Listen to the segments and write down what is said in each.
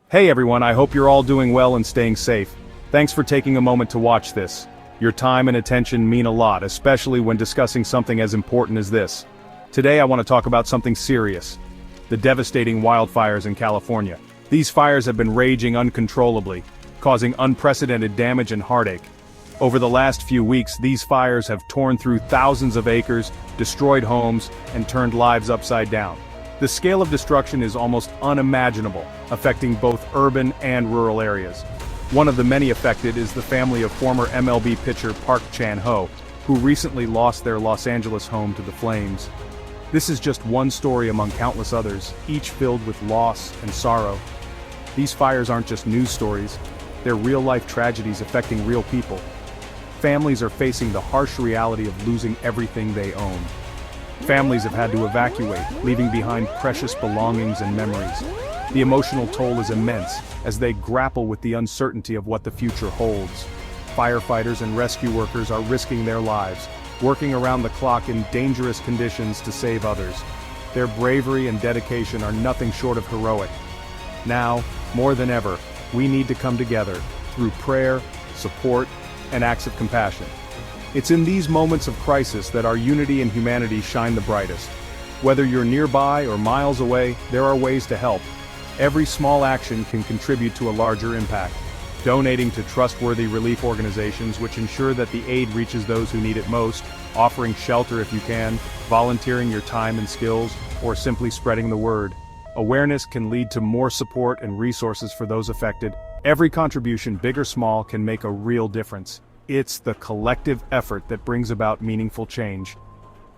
Hey everyone, I hope you're all doing well and staying safe. Thanks for taking a moment to watch this. Your time and attention mean a lot, especially when discussing something as important as this. Today I want to talk about something serious. The devastating wildfires in California. These fires have been raging uncontrollably, causing unprecedented damage and heartache. Over the last few weeks, these fires have torn through thousands of acres, destroyed homes, and turned lives upside down. The scale of destruction is almost unimaginable, affecting both urban and rural areas. One of the many affected is the family of former MLB pitcher Park Chan-ho, who recently lost their Los Angeles home to the flames. This is just one story among countless others, each filled with loss and sorrow. These fires aren't just news stories, they're real-life tragedies affecting real people. Families are facing the harsh reality of losing everything they own. Families have had to evacuate, leaving behind precious belongings and memories. The emotional toll is immense, as they grapple with the uncertainty of what the future holds. Firefighters and rescue workers are risking their lives, working around the clock in dangerous conditions to save others. Their bravery and dedication are nothing short of heroic. Now, more than ever, we need to come together, through prayer, support, and acts of compassion. It's in these moments of crisis that our unity and humanity shine the brightest. Whether you're nearby or miles away, there are ways to help. Every small action can contribute to a larger impact. Donating to trustworthy relief organizations which ensure that the aid reaches those who need it most, offering shelter if you can, volunteering your time and skills, or simply spreading the word. Awareness can lead to more support and resources for those affected. Every contribution, big or small, can make a real difference. It's the collective effort that brings about meaningful change.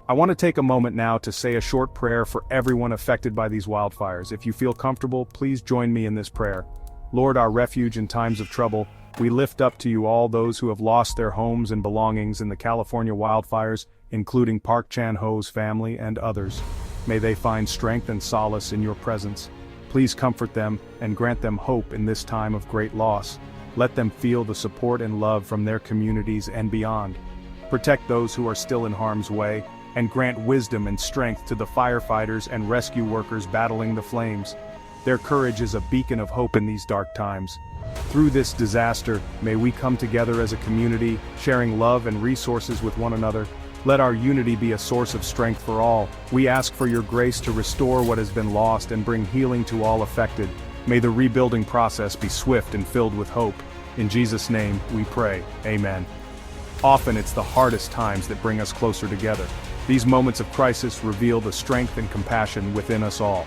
I want to take a moment now to say a short prayer for everyone affected by these wildfires. If you feel comfortable, please join me in this prayer. Lord, our refuge in times of trouble, we lift up to you all those who have lost their homes and belongings in the California wildfires, including Park Chan-ho's family and others. May they find strength and solace in your presence. Please comfort them and grant them hope in this time of great loss. Let them feel the support and love from their communities and beyond. Protect those who are still in harm's way, and grant wisdom and strength to the firefighters and rescue workers battling the flames. Their courage is a beacon of hope in these dark times. Through this disaster, may we come together as a community, sharing love and resources with one another. Let our unity be a source of strength for all. We ask for your grace to restore what has been lost and bring healing to all affected. May the rebuilding process be swift and filled with hope. In Jesus' name, we pray. Amen. Often it's the hardest times that bring us closer together. These moments of crisis reveal the strength and compassion within us all.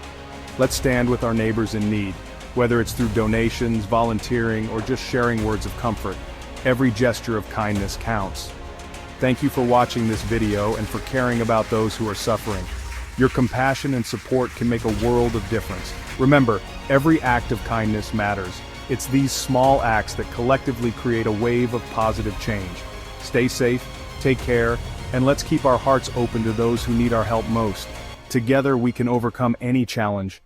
Let's stand with our neighbors in need, whether it's through donations, volunteering, or just sharing words of comfort. Every gesture of kindness counts. Thank you for watching this video and for caring about those who are suffering. Your compassion and support can make a world of difference. Remember, every act of kindness matters. It's these small acts that collectively create a wave of positive change. Stay safe, take care, and let's keep our hearts open to those who need our help most. Together we can overcome any challenge,